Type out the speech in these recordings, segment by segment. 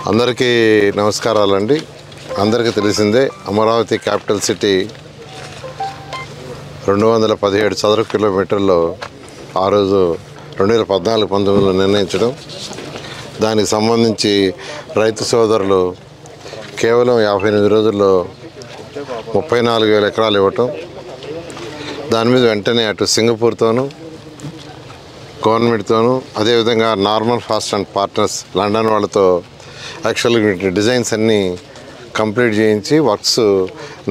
అందరికీ నమస్కారాలండి. అందరికీ తెలిసిందే అమరావతి క్యాపిటల్ సిటీ 217 చదరపు కిలోమీటర్లో ఆ రోజు 2014-19లో నిర్ణయించడం, దానికి సంబంధించి రైతు సోదరులు కేవలం 58 రోజుల్లో 34,000 ఎకరాలు ఇవ్వటం, దాని మీద వెంటనే అటు సింగపూర్తోనూ గవర్నమెంట్తోనూ అదేవిధంగా Norman fast and partners London వాళ్ళతో యాక్చువల్గా డిజైన్స్ అన్నీ కంప్లీట్ చేయించి వర్క్స్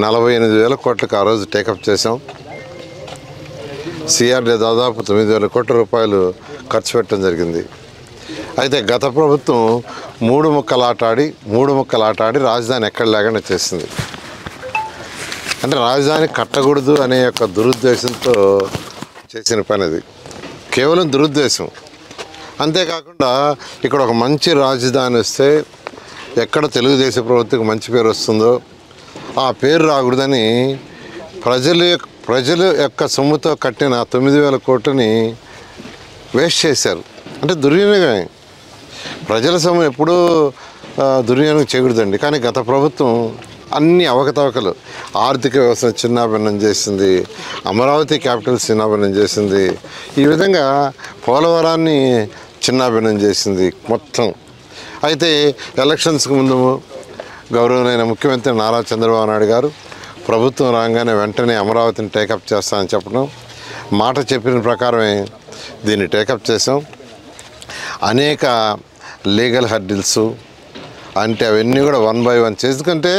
48,000 కోట్లకు ఆ రోజు టేకప్ చేసాం. సిఆర్డీ దాదాపు 9,000 కోట్ల రూపాయలు ఖర్చు పెట్టడం జరిగింది. అయితే గత ప్రభుత్వం మూడు ముక్కలాటాడి రాజధాని ఎక్కడ లేకుండా చేసింది. అంటే రాజధాని కట్టకూడదు అనే యొక్క దురుద్దేశంతో చేసిన పని అది, కేవలం దురుద్దేశం. అంతేకాకుండా ఇక్కడ ఒక మంచి రాజధాని వస్తే ఎక్కడ తెలుగుదేశం ప్రభుత్వకు మంచి పేరు వస్తుందో ఆ పేరు రాకూడదని ప్రజల యొక్క సొమ్ముతో కట్టిన 9,000 కోట్లని వేస్ట్ చేశారు. అంటే దుర్వినియోగమే. ప్రజల సొమ్ము ఎప్పుడూ దుర్వినియోగం చేయకూడదండి. కానీ గత ప్రభుత్వం అన్ని అవకతవకలు, ఆర్థిక వ్యవస్థను చిన్నాభిన్నం చేసింది, అమరావతి క్యాపిటల్ చిన్నాభిన్నం చేసింది, ఈ విధంగా పోలవరాన్ని చిన్నాభిన్నం చేసింది మొత్తం. అయితే ఎలక్షన్స్కి ముందు గౌరవనీయ ముఖ్యమంత్రి నారా చంద్రబాబు నాయుడు గారు ప్రభుత్వం రాగానే వెంటనే అమరావతిని టేకప్ చేస్తామని చెప్పడం, మాట చెప్పిన ప్రకారమే దీన్ని టేకప్ చేసాం. అనేక లీగల్ హర్డిల్స్ అంటే అవన్నీ కూడా 1 by 1 చేసుకుంటే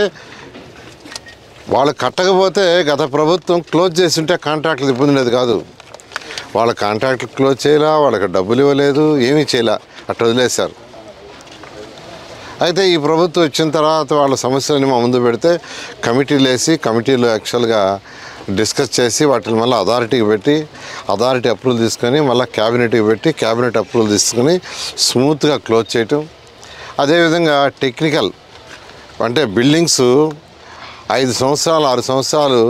వాళ్ళు కట్టకపోతే గత ప్రభుత్వం క్లోజ్ చేసి ఉంటే కాంట్రాక్టులు ఇబ్బంది లేదు కాదు. వాళ్ళ కాంట్రాక్టులు క్లోజ్ చేయలే, వాళ్ళకి డబ్బులు ఇవ్వలేదు, ఏమీ చేయలే, అట్లా వదిలేశారు. అయితే ఈ ప్రభుత్వం వచ్చిన తర్వాత వాళ్ళ సమస్యలని మా ముందు పెడితే కమిటీలు వేసి కమిటీలు యాక్చువల్గా డిస్కస్ చేసి వాటిని మళ్ళీ అథారిటీకి పెట్టి అథారిటీ అప్రూవల్ తీసుకొని మళ్ళీ క్యాబినెట్కి పెట్టి క్యాబినెట్ అప్రూవల్ తీసుకొని స్మూత్గా క్లోజ్ చేయటం. అదేవిధంగా టెక్నికల్ అంటే బిల్డింగ్స్ 5 సంవత్సరాలు 6 సంవత్సరాలు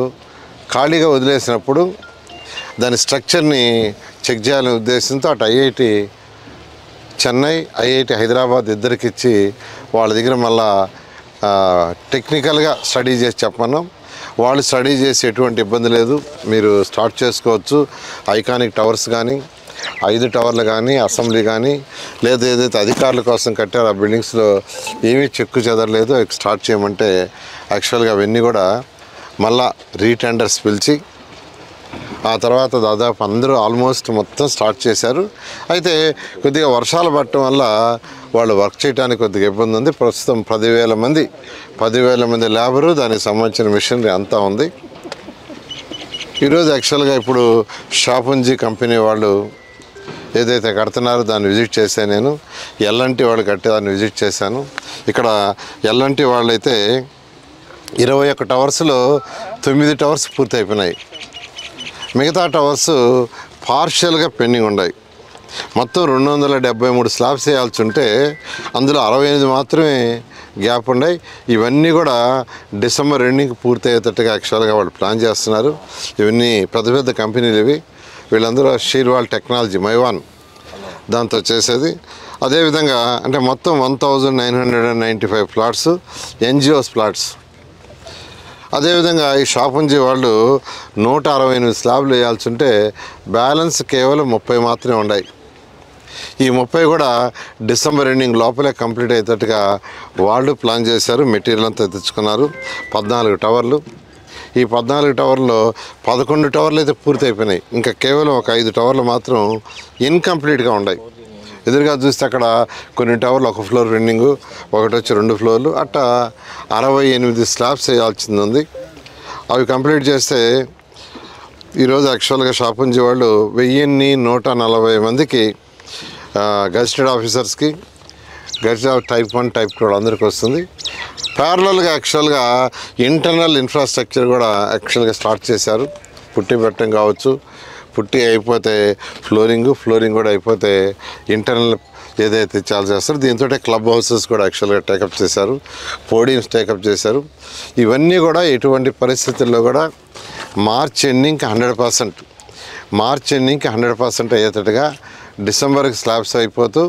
ఖాళీగా వదిలేసినప్పుడు దాని స్ట్రక్చర్ని చెక్ చేయాలనే ఉద్దేశంతో అటు ఐఐటి చెన్నై, ఐఐటి హైదరాబాద్ ఇద్దరికి ఇచ్చి వాళ్ళ దగ్గర మళ్ళా టెక్నికల్గా స్టడీ చేసి చెప్పమన్నాం. వాళ్ళు స్టడీ చేసి ఎటువంటి ఇబ్బంది లేదు, మీరు స్టార్ట్ చేసుకోవచ్చు. ఐకానిక్ టవర్స్ కానీ 5 టవర్లు కానీ అసెంబ్లీ కానీ లేదా ఏదైతే అధికారుల కోసం కట్టారో ఆ బిల్డింగ్స్లో ఏమీ చెక్కు చెదరలేదు, స్టార్ట్ చేయమంటే యాక్చువల్గా అవన్నీ కూడా మళ్ళా రీటెండర్స్ పిలిచి ఆ తర్వాత దాదాపు అందరూ ఆల్మోస్ట్ మొత్తం స్టార్ట్ చేశారు. అయితే కొద్దిగా వర్షాలు పడటం వల్ల వాళ్ళు వర్క్ చేయడానికి కొద్దిగా ఇబ్బంది ఉంది. ప్రస్తుతం 10,000 మంది లేబరు, దానికి సంబంధించిన మిషనరీ అంతా ఉంది. ఈరోజు యాక్చువల్గా ఇప్పుడు షాపుంజీ కంపెనీ వాళ్ళు ఏదైతే కడుతున్నారో దాన్ని విజిట్ చేశాను నేను. ఎల్ఎన్టీ వాళ్ళు కట్టే దాన్ని విజిట్ చేశాను. ఇక్కడ ఎల్ఎన్టీ వాళ్ళైతే 21 టవర్స్లో 9 టవర్స్ పూర్తి అయిపోయినాయి, మిగతా టవర్స్ పార్షియల్గా పెండింగ్ ఉన్నాయి. మొత్తం 273 స్లాబ్స్ వేయాల్సి ఉంటే అందులో 68 మాత్రమే గ్యాప్ ఉన్నాయి. ఇవన్నీ కూడా డిసెంబర్ ఎండింగ్కి పూర్తి అయ్యేటట్టుగా యాక్చువల్గా వాళ్ళు ప్లాన్ చేస్తున్నారు. ఇవన్నీ పెద్ద కంపెనీలు ఇవి. వీళ్ళందరూ షీర్వాల్ టెక్నాలజీ మైవాన్ దాంతో చేసేది. అదేవిధంగా అంటే మొత్తం 1995 ప్లాట్స్ ఎన్జిఓస్ ప్లాట్స్. అదేవిధంగా ఈ షాపుంజీ వాళ్ళు 168 స్లాబ్లు వేయాల్సి ఉంటే బ్యాలెన్స్ కేవలం 30 మాత్రమే ఉన్నాయి. ఈ 30 కూడా డిసెంబర్ ఎండింగ్ లోపలే కంప్లీట్ అయ్యేటట్టుగా వాళ్ళు ప్లాన్ చేశారు. మెటీరియల్ అంతా తెచ్చుకున్నారు. 14 టవర్లు. ఈ 14 టవర్లో 11 టవర్లు అయితే పూర్తి అయిపోయినాయి. ఇంకా కేవలం ఒక 5 టవర్లు మాత్రం ఇన్కంప్లీట్గా ఉన్నాయి. ఎదురుగా చూస్తే అక్కడ కొన్ని టవర్లు 1 ఫ్లోర్ పెండింగు, ఒకటి వచ్చి 2 ఫ్లోర్లు, అట్టా 68 స్లాబ్స్ వేయాల్సింది ఉంది. అవి కంప్లీట్ చేస్తే ఈరోజు యాక్చువల్గా షాపుంజీ వాళ్ళు 1,140 మందికి గెజిటెడ్ ఆఫీసర్స్కి గెజిటెడ్ టైప్ 1 టైప్ 2 అందరికీ వస్తుంది. ప్యారలల్గా యాక్చువల్గా ఇంటర్నల్ ఇన్ఫ్రాస్ట్రక్చర్ కూడా యాక్చువల్గా స్టార్ట్ చేశారు. పుట్టి పెట్టడం కావచ్చు, పుట్టి అయిపోతే ఫ్లోరింగ్ కూడా అయిపోతే ఇంటర్నల్ ఏదైతే చాలా చేస్తారో దీంతో క్లబ్ హౌసెస్ కూడా యాక్చువల్గా టేకప్ చేశారు, పోడియంస్ టేకప్ చేశారు. ఇవన్నీ కూడా ఎటువంటి పరిస్థితుల్లో కూడా మార్చ్ ఎండింగ్కి 100% అయ్యేటట్టుగా డిసెంబర్కి స్లాబ్స్ అయిపోతూ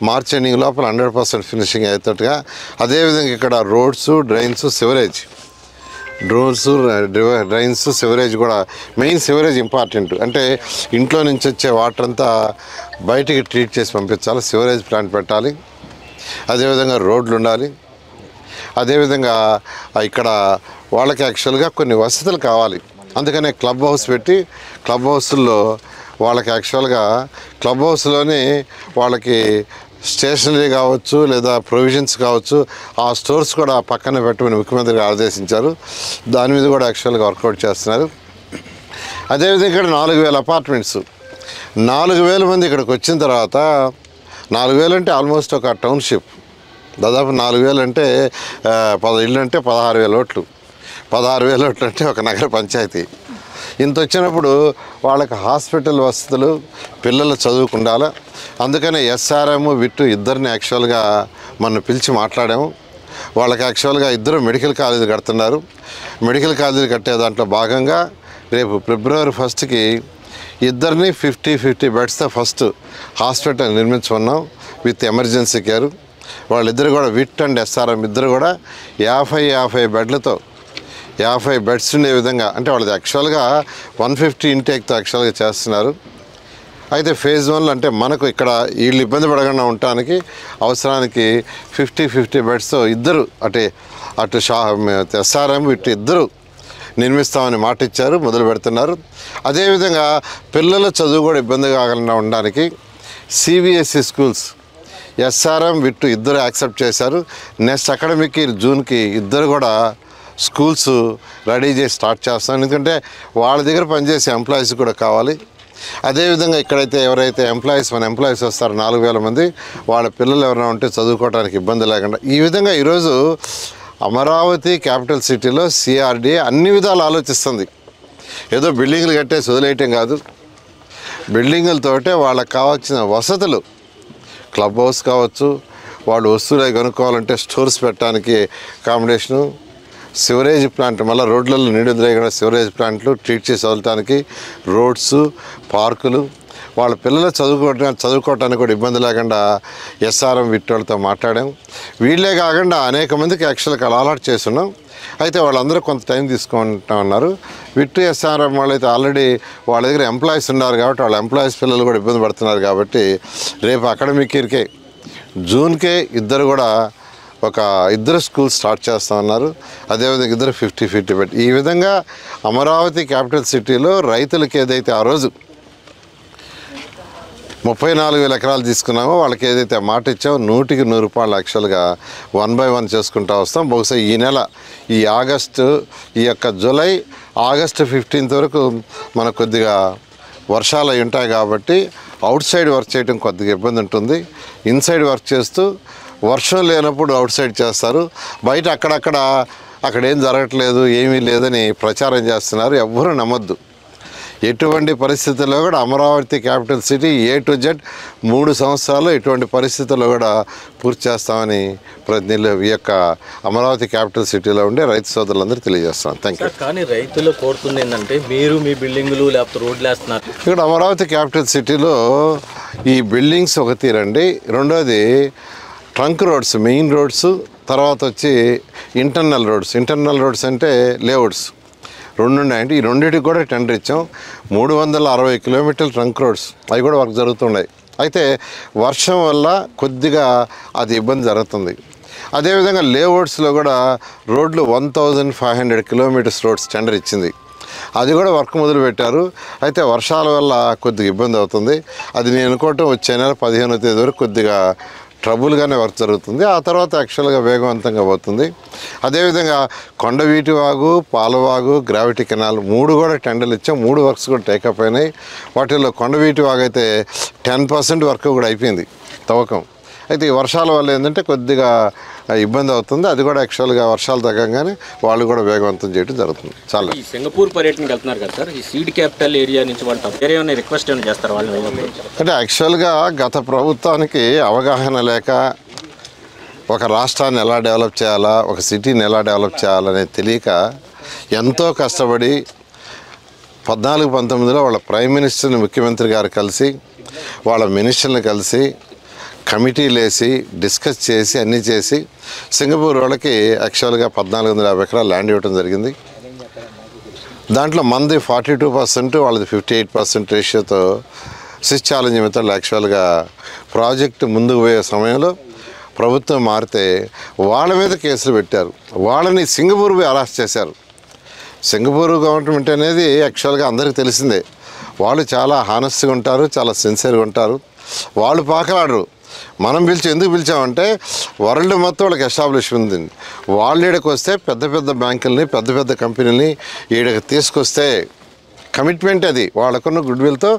మార్చ్ ఎండింగ్ లోపల 100% ఫినిషింగ్ అయ్యేటట్టుగా, అదేవిధంగా ఇక్కడ roads, drains, sewerage, drains, sewerage కూడా మెయిన్ సివరేజ్ ఇంపార్టెంట్. అంటే ఇంట్లో నుంచి వచ్చే వాటర్ అంతా బయటికి ట్రీట్ చేసి పంపించాలి, సివరేజ్ ప్లాంట్ పెట్టాలి, అదేవిధంగా రోడ్లు ఉండాలి, అదేవిధంగా ఇక్కడ వాళ్ళకి యాక్చువల్గా కొన్ని వసతులు కావాలి. అందుకనే క్లబ్ హౌస్ పెట్టి క్లబ్ హౌస్లో వాళ్ళకి యాక్చువల్గా క్లబ్ హౌస్లోనే వాళ్ళకి స్టేషనరీ కావచ్చు లేదా ప్రొవిజన్స్ కావచ్చు ఆ స్టోర్స్ కూడా పక్కన పెట్టమని ముఖ్యమంత్రి గారు ఆదేశించారు. దాని మీద కూడా యాక్చువల్గా వర్కౌట్ చేస్తున్నారు. అదేవిధంగా ఇక్కడ 4000 అపార్ట్మెంట్స్, 4000 మంది ఇక్కడికి వచ్చిన తర్వాత 4000 అంటే ఆల్మోస్ట్ ఒక టౌన్షిప్, దాదాపు 4000 అంటే 10 ఇళ్ళు అంటే 16,000 ఓట్లు, 16,000 ఓట్లు అంటే ఒక నగర పంచాయతీ. ఇంత వచ్చినప్పుడు వాళ్ళకి హాస్పిటల్ వసతులు, పిల్లలు చదువుకుండాలి. అందుకనే ఎస్ఆర్ఎం, విట్టు ఇద్దరిని యాక్చువల్గా మనం పిలిచి మాట్లాడాము. వాళ్ళకి యాక్చువల్గా ఇద్దరు మెడికల్ కాలేజీ కడుతున్నారు. మెడికల్ కాలేజీ కట్టే దాంట్లో భాగంగా రేపు February 1st ఇద్దరిని 50 బెడ్స్తో ఫస్ట్ హాస్పిటల్ నిర్మించుకున్నాం విత్ ఎమర్జెన్సీ కేర్. వాళ్ళిద్దరు కూడా విట్ అండ్ ఎస్ఆర్ఎం ఇద్దరు కూడా 50 బెడ్లతో 50 బెడ్స్ ఉండే విధంగా, అంటే వాళ్ళది యాక్చువల్గా 150 ఇంటేక్తో యాక్చువల్గా చేస్తున్నారు. అయితే ఫేజ్ 1 అంటే మనకు ఇక్కడ వీళ్ళు ఇబ్బంది పడకుండా ఉండటానికి అవసరానికి 50 బెడ్స్తో ఇద్దరు అటు ఎస్ఆర్ఎం ఇటు ఇద్దరు నిర్మిస్తామని మాట ఇచ్చారు, మొదలు పెడుతున్నారు. అదేవిధంగా పిల్లల చదువు కూడా ఇబ్బంది కాకుండా ఉండడానికి CBSE స్కూల్స్ ఎస్ఆర్ఎం విట్టు ఇద్దరు యాక్సెప్ట్ చేశారు. నెక్స్ట్ అకాడమిక్ జూన్కి ఇద్దరు కూడా స్కూల్స్ రెడీ చేసి స్టార్ట్ చేస్తాం. ఎందుకంటే వాళ్ళ దగ్గర పనిచేసే ఎంప్లాయీస్ కూడా కావాలి. అదేవిధంగా ఇక్కడైతే ఎవరైతే మన ఎంప్లాయీస్ వస్తారో 4000 మంది, వాళ్ళ పిల్లలు ఎవరైనా ఉంటే చదువుకోవడానికి ఇబ్బంది లేకుండా ఈ విధంగా ఈరోజు అమరావతి క్యాపిటల్ సిటీలో CRDA అన్ని విధాలు ఆలోచిస్తుంది. ఏదో బిల్డింగ్లు కట్టేసి వదిలేయటం కాదు, బిల్డింగులతోటే వాళ్ళకి కావాల్సిన వసతులు, క్లబ్ హౌస్ కావచ్చు, వాళ్ళు వస్తువులు కొనుక్కోవాలంటే స్టోర్స్ పెట్టడానికి అకామిడేషను, సివరేజ్ ప్లాంట్, మళ్ళీ రోడ్లలో నీళ్ళు వదిలేయకుండా సివరేజ్ ప్లాంట్లు ట్రీట్ చేసి వదలటానికి రోడ్స్, పార్కులు, వాళ్ళ పిల్లలు చదువుకోవటానికి కూడా ఇబ్బంది లేకుండా ఎస్ఆర్ఎం విట్ వాళ్ళతో మాట్లాడాం. వీళ్ళే కాకుండా అనేక మందికి యాక్చువల్గా అలాట్ చేస్తున్నాం. అయితే వాళ్ళందరూ కొంత టైం తీసుకుంటా ఉన్నారు. విట్టు ఎస్ఆర్ఎం వాళ్ళైతే ఆల్రెడీ వాళ్ళ దగ్గర ఎంప్లాయీస్ ఉన్నారు కాబట్టి వాళ్ళ ఎంప్లాయీస్ పిల్లలు కూడా ఇబ్బంది పడుతున్నారు కాబట్టి రేపు అకాడమిక్ ఇయర్కే జూన్కే ఇద్దరు కూడా ఇద్దరు స్కూల్ స్టార్ట్ చేస్తూ ఉన్నారు. అదేవిధంగా ఇద్దరు 50 బెడ్. ఈ విధంగా అమరావతి క్యాపిటల్ సిటీలో రైతులకి ఏదైతే ఆ రోజు 34,000 ఎకరాలు తీసుకున్నామో వాళ్ళకి ఏదైతే మాట ఇచ్చామో 100కి 100 రూపాయలు యాక్చువల్గా 1 by 1 చేసుకుంటూ వస్తాం. బహుశా ఈ నెల ఈ జూలై ఆగస్టు 15th వరకు మనకు కొద్దిగా వర్షాలు అవి ఉంటాయి కాబట్టి అవుట్ సైడ్ వర్క్ చేయడం కొద్దిగా ఇబ్బంది ఉంటుంది. ఇన్సైడ్ వర్క్ చేస్తూ వర్షం లేనప్పుడు అవుట్ సైడ్ చేస్తారు. బయట అక్కడ ఏం జరగట్లేదు, ఏమీ లేదని ప్రచారం చేస్తున్నారు. ఎవ్వరూ నమ్మొద్దు. ఎటువంటి పరిస్థితుల్లో కూడా Amaravati capital city A to Z 3 సంవత్సరాలు ఎటువంటి పరిస్థితుల్లో కూడా పూర్తి చేస్తామని ప్రతినిధులు ఈ యొక్క అమరావతి క్యాపిటల్ సిటీలో ఉండే రైతు సోదరులందరూ తెలియజేస్తాం. Thank you. కానీ రైతులు కోరుతుంది ఏంటంటే మీరు మీ బిల్డింగులు లేకపోతే రోడ్లు వేస్తున్నారు. ఇక్కడ అమరావతి క్యాపిటల్ సిటీలో ఈ బిల్డింగ్స్ ఒక తీరండి, రెండోది ట్రంక్ రోడ్స్, మెయిన్ రోడ్స్, తర్వాత వచ్చి ఇంటర్నల్ రోడ్స్ అంటే లేఅవుట్స్ 2 ఉన్నాయండి. ఈ రెండింటికి కూడా టెండర్ ఇచ్చాం. 360 కిలోమీటర్ల ట్రంక్ రోడ్స్ అవి కూడా వర్క్ జరుగుతున్నాయి. అయితే వర్షం వల్ల కొద్దిగా అది ఇబ్బంది జరుగుతుంది. అదేవిధంగా లేఅవుట్స్లో కూడా రోడ్లు 1500 కిలోమీటర్స్ రోడ్స్ టెండర్ ఇచ్చింది. అది కూడా వర్క్ మొదలు పెట్టారు. అయితే వర్షాల వల్ల కొద్దిగా ఇబ్బంది అవుతుంది. అది నేను అనుకోవటం వచ్చే నెల 15వ తేదీ వరకు కొద్దిగా ట్రబుల్గానే వర్క్ జరుగుతుంది. ఆ తర్వాత యాక్చువల్గా వేగవంతంగా పోతుంది. అదేవిధంగా కొండవీటి వాగు, పాలవాగు, గ్రావిటీ కెనాల్ 3 కూడా టెండర్లు ఇచ్చాం. 3 వర్క్స్ కూడా టేకప్ అయినాయి. వాటిల్లో కొండవీటి వాగు అయితే 10% వర్క్ కూడా అయిపోయింది తవ్వకం. అయితే ఈ వర్షాల వల్ల ఏంటంటే కొద్దిగా ఇబ్బంది అవుతుంది. అది కూడా యాక్చువల్గా వర్షాలు తగ్గంగానే వాళ్ళు కూడా వేగవంతం చేయడం జరుగుతుంది. చాలా ఈ సింగపూర్ పర్యటనకి వెళ్తున్నారు కదా సార్, ఈ సీడ్ క్యాపిటల్ ఏరియా నుంచి వాళ్ళు వేరే ఏమైనా రిక్వెస్ట్ ఏమైనా చేస్తారు వాళ్ళు? అంటే యాక్చువల్గా గత ప్రభుత్వానికి అవగాహన లేక ఒక రాష్ట్రాన్ని ఎలా డెవలప్ చేయాలా, ఒక సిటీని ఎలా డెవలప్ చేయాలనేది తెలియక ఎంతో కష్టపడి 14-19లో వాళ్ళ ప్రైమ్ మినిస్టర్ని ముఖ్యమంత్రి గారు కలిసి వాళ్ళ మినిస్టర్ని కలిసి కమిటీలు వేసి డిస్కస్ చేసి అన్నీ చేసి సింగపూర్ వాళ్ళకి యాక్చువల్గా 1450 ఎకరాలు ల్యాండ్ ఇవ్వడం జరిగింది. దాంట్లో మంది 42%, వాళ్ళది 58% రేషియోతో స్విచ్ ఛాలెంజ్ మెథడ్లో యాక్చువల్గా ప్రాజెక్టు ముందుకు పోయే సమయంలో ప్రభుత్వం మారితే వాళ్ళ మీద కేసులు పెట్టారు. వాళ్ళని సింగపూర్ పోయి అరెస్ట్ చేశారు. సింగపూర్ గవర్నమెంట్ అనేది యాక్చువల్గా అందరికీ తెలిసిందే. వాళ్ళు చాలా హానెస్ట్గా ఉంటారు, చాలా సిన్సియర్గా ఉంటారు. వాళ్ళు పాకలాడరు. మనం ఎందుకు పిలిచామంటే వరల్డ్ మొత్తం వాళ్ళకి ఎస్టాబ్లిష్మెంట్ ఉంది. వాళ్ళు ఈడకి వస్తే పెద్ద పెద్ద బ్యాంకుల్ని, పెద్ద పెద్ద కంపెనీలని ఈడకి తీసుకొస్తే కమిట్మెంట్ అది. వాళ్ళకున్న గుడ్ విల్తో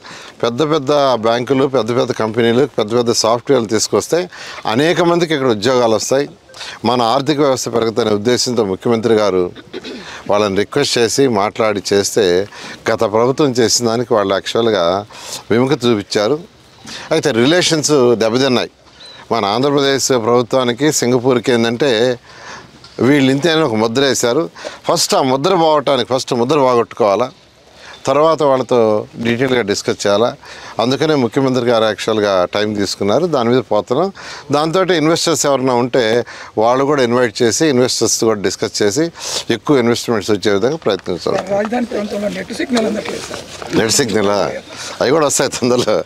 పెద్ద పెద్ద బ్యాంకులు, పెద్ద పెద్ద కంపెనీలు, పెద్ద పెద్ద సాఫ్ట్వేర్లు తీసుకొస్తే అనేక మందికి ఇక్కడ ఉద్యోగాలు వస్తాయి, మన ఆర్థిక వ్యవస్థ పెరుగుతున్న ఉద్దేశంతో ముఖ్యమంత్రి గారు వాళ్ళని రిక్వెస్ట్ చేసి మాట్లాడి చేస్తే గత ప్రభుత్వం చేసిన దానికి వాళ్ళు యాక్చువల్గా విముఖత చూపించారు. అయితే రిలేషన్స్ దెబ్బతిన్నాయి. మన ఆంధ్రప్రదేశ్ ప్రభుత్వానికి సింగపూర్కి ఏంటంటే వీళ్ళు ఇంతేనే ఒక ముద్ర వేశారు. ఫస్ట్ ఆ ముద్ర పోవటానికి ఫస్ట్ ముద్ర బాగొట్టుకోవాలా, తర్వాత వాళ్ళతో డీటెయిల్గా డిస్కస్ చేయాలా. అందుకనే ముఖ్యమంత్రి గారు యాక్చువల్గా టైం తీసుకున్నారు. దాని మీద పోతున్నాం. దాంతో ఇన్వెస్టర్స్ ఎవరైనా ఉంటే వాళ్ళు కూడా ఇన్వైట్ చేసి ఇన్వెస్టర్స్ కూడా డిస్కస్ చేసి ఎక్కువ ఇన్వెస్ట్మెంట్స్ వచ్చే విధంగా ప్రయత్నించాలి. నెట్ సిగ్నల్ అవి కూడా వస్తాయి తొందరలో.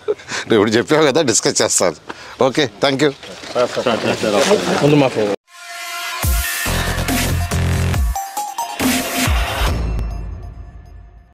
ఇప్పుడు చెప్పావు కదా, డిస్కస్ చేస్తాను. Okay, thank you.